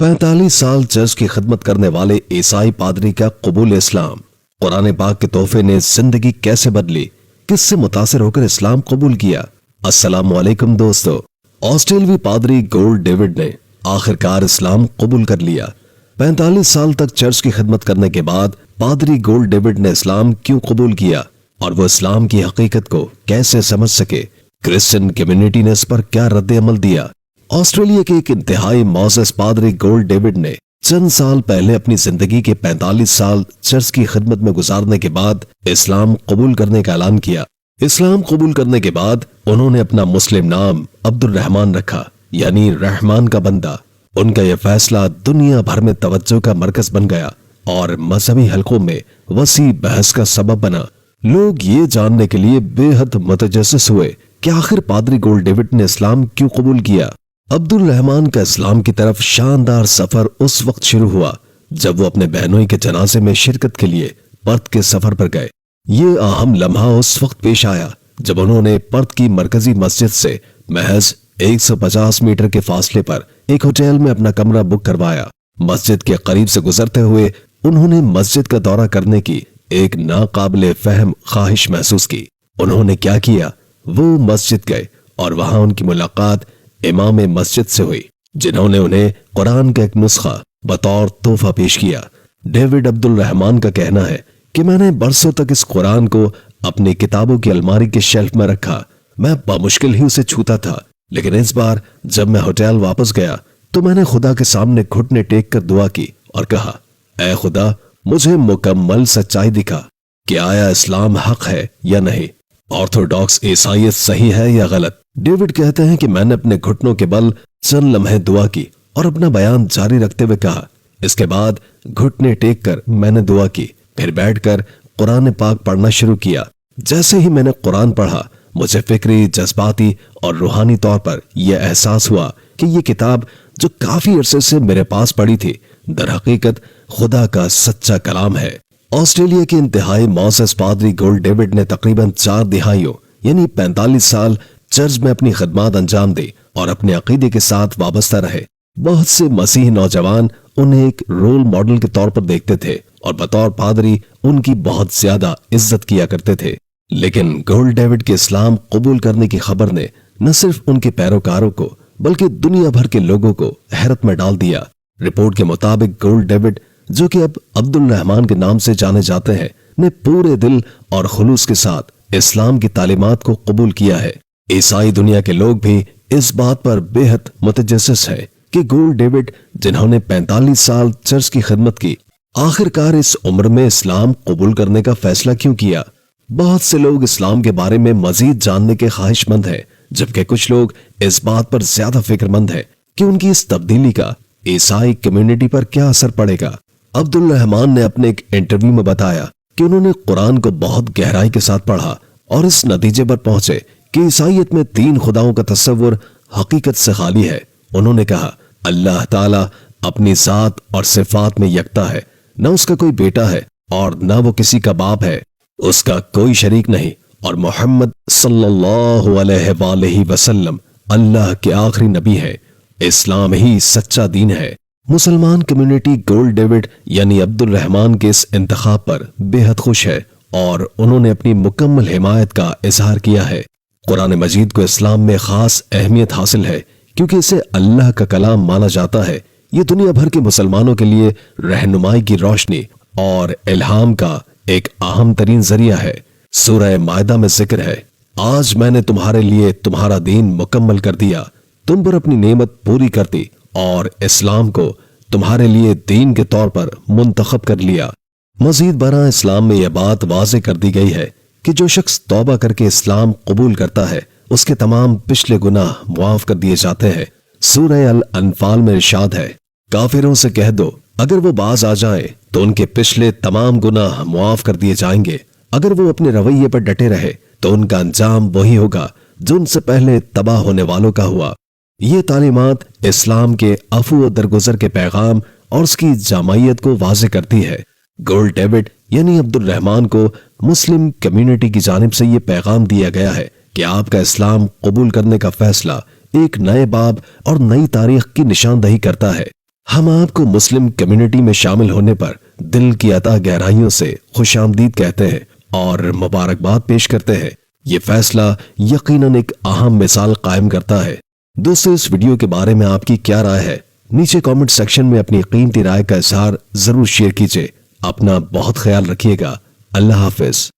45 साल चर्च की खिदमत करने वाले ईसाई पादरी का कबूल इस्लाम। कुरान पाक के तोहफे ने जिंदगी कैसे बदली, किससे मुतासिर होकर इस्लाम कबूल किया। अस्सलाम वालेकुम दोस्तों। ऑस्ट्रेलवी पादरी गोल्ड डेविड ने आखिरकार इस्लाम कबूल कर लिया। 45 साल तक चर्च की खिदमत करने के बाद पादरी गोल्ड डेविड ने इस्लाम क्यों कबूल किया और वो इस्लाम की हकीकत को कैसे समझ सके, क्रिश्चियन कम्युनिटी ने इस पर क्या रद्द अमल दिया। ऑस्ट्रेलिया के एक इंतहाई मोअज़्ज़ज़ पादरी गोल्ड डेविड ने चंद साल पहले अपनी जिंदगी के 45 साल चर्च की खिदमत में गुजारने के बाद इस्लाम कबूल करने का ऐलान किया। इस्लाम कबूल करने के बाद उन्होंने अपना मुस्लिम नाम अब्दुल रहमान रखा, यानी रहमान का बंदा। उनका यह फैसला दुनिया भर में तवज्जो का मरकज बन गया और मजहबी हलकों में वसी बहस का सबब बना। लोग ये जानने के लिए बेहद मुतजस्सिस हुए कि आखिर पादरी गोल्ड डेविड ने इस्लाम क्यों कबूल किया। अब्दुल रहमान का इस्लाम की तरफ शानदार सफर उस वक्त शुरू हुआ जब वो अपने बहनोई के जनाजे में शिरकत के लिए पर्थ के सफर पर गए। ये अहम लम्हा उस वक्त पेश आया जब उन्होंने पर्थ की मरकजी मस्जिद से महज 150 मीटर के फासले पर एक होटल में अपना कमरा बुक करवाया। मस्जिद के करीब से गुजरते हुए उन्होंने मस्जिद का दौरा करने की एक नाकाबिले फहम ख्वाहिश महसूस की। उन्होंने क्या किया, वो मस्जिद गए और वहां उनकी मुलाकात इमाम मस्जिद से हुई, जिन्होंने उन्हें कुरान का एक नुस्खा बतौर तोहफा पेश किया। डेविड अब्दुल रहमान का कहना है कि मैंने बरसों तक इस कुरान को अपनी किताबों की अलमारी के शेल्फ में रखा। मैं बामुश्किल ही उसे छूता था, लेकिन इस बार जब मैं होटल वापस गया तो मैंने खुदा के सामने घुटने टेक कर दुआ की और कहा, ऐ खुदा, मुझे मुकम्मल सच्चाई दिखा कि आया इस्लाम हक है या नहीं, ऑर्थोडॉक्स ईसाईयत सही है या गलत। डेविड कहते हैं कि मैंने अपने घुटनों के बल चंद लम्हे दुआ की और अपना बयान जारी रखते हुए कहा, इसके बाद घुटने टेक कर मैंने दुआ की, फिर बैठकर कुरान पाक पढ़ना शुरू किया। जैसे ही मैंने कुरान पढ़ा, मुझे फिक्री, जज्बाती और रूहानी तौर पर यह एहसास हुआ कि यह किताब जो काफी अरसे से मेरे पास पड़ी थी, दर हकीकत खुदा का सच्चा कलाम है। ऑस्ट्रेलिया के इंतहाई मोअज़्ज़ज़ पादरी गोल्ड डेविड ने तकरीबन 4 दिहाइयों यानी 45 साल चर्च में अपनी खिदमत अंजाम दी और अपने अकीदे के साथ वाबस्ता रहे। बहुत से मसीही नौजवान उन्हें एक रोल मॉडल के तौर पर देखते थे और बतौर पादरी उनकी बहुत ज्यादा इज्जत किया करते थे। लेकिन गोल्ड डेविड के इस्लाम कबूल करने की खबर ने न सिर्फ उनके पैरोकारों को बल्कि दुनिया भर के लोगों को हैरत में डाल दिया। रिपोर्ट के मुताबिक गोल्ड डेविड, जो कि अब अब्दुल रहमान के नाम से जाने जाते हैं, ने पूरे दिल और खुलूस के साथ इस्लाम की तालीमात को कबूल किया है। ईसाई दुनिया के लोग भी इस बात पर बेहद मुतजस्सिस है कि गोल्ड डेविड, जिन्होंने 45 साल चर्च की खिदमत की, आखिरकार इस उम्र में इस्लाम कबूल करने का फैसला क्यों किया। बहुत से लोग इस्लाम के बारे में मजीद जानने के ख्वाहिशमंद हैं, जबकि कुछ लोग इस बात पर ज्यादा फिक्रमंद है कि उनकी इस तब्दीली का ईसाई कम्युनिटी पर क्या असर पड़ेगा। अब्दुल रहमान ने अपने एक इंटरव्यू में बताया कि उन्होंने कुरान को बहुत गहराई के साथ पढ़ा और इस नतीजे पर पहुंचे कि ईसाईयत में 3 खुदाओं का तस्वुर हकीकत से खाली है। उन्होंने कहा, अल्लाह ताला अपनी जात और सिफात में यकता है, न उसका कोई बेटा है और न वो किसी का बाप है, उसका कोई शरीक नहीं, और मोहम्मद सल्लल्लाहु अलैहि वसल्लम अल्लाह के आखिरी नबी है। इस्लाम ही सच्चा दीन है। मुसलमान कम्युनिटी गोल्ड डेविड यानी अब्दुल रहमान के इस इंतखाब पर बेहद खुश है और उन्होंने अपनी मुकम्मल हिमायत का इजहार किया है। कुरान मजीद को इस्लाम में खास अहमियत हासिल है क्योंकि इसे अल्लाह का कलाम माना जाता है। ये दुनिया भर के मुसलमानों के लिए रहनुमाई की रोशनी और इल्हाम का एक अहम तरीन जरिया है। सूरह मायदा में जिक्र है, आज मैंने तुम्हारे लिए तुम्हारा दीन मुकम्मल कर दिया, तुम पर अपनी नेमत पूरी कर दी और इस्लाम को तुम्हारे लिए दीन के तौर पर मुंतखब कर लिया। मजीद बरा इस्लाम में यह बात वाज़े कर दी गई है कि जो शख्स तौबा करके इस्लाम कबूल करता है, उसके तमाम पिछले गुनाह मुआफ कर दिए जाते हैं। सूरह अल अनफाल में इरशाद है, काफिरों से कह दो अगर वो बाज आ जाएं तो उनके पिछले तमाम गुनाह मुआफ कर दिए जाएंगे। अगर वो अपने रवैये पर डटे रहे तो उनका अंजाम वही होगा जो उनसे पहले तबाह होने वालों का हुआ। ये तालीमात इस्लाम के अफू दरगुजर के पैगाम और उसकी जामायत को वाज़े करती है। गोल्ड डेविड यानी अब्दुल रहमान को मुस्लिम कम्युनिटी की जानिब से ये पैगाम दिया गया है कि आपका इस्लाम कबूल करने का फैसला एक नए बाब और नई तारीख की निशानदही करता है। ہم آپ کو مسلم کمیونٹی میں شامل ہونے پر دل کی عطا گہرائیوں سے خوش آمدید کہتے ہیں اور مبارکباد پیش کرتے ہیں۔ یہ فیصلہ یقیناً ایک اہم مثال قائم کرتا ہے۔ دوستو، اس ویڈیو کے بارے میں آپ کی کیا رائے ہے؟ نیچے کامنٹ سیکشن میں اپنی قیمتی رائے کا اظہار ضرور شیئر کیجئے۔ اپنا بہت خیال رکھیے گا۔ اللہ حافظ۔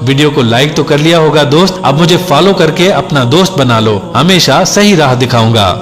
ویڈیو کو لائک تو کر لیا ہوگا دوست، اب مجھے فالو کر کے اپنا دوست بنا لو، ہمیشہ صحیح راہ دکھاؤں گا۔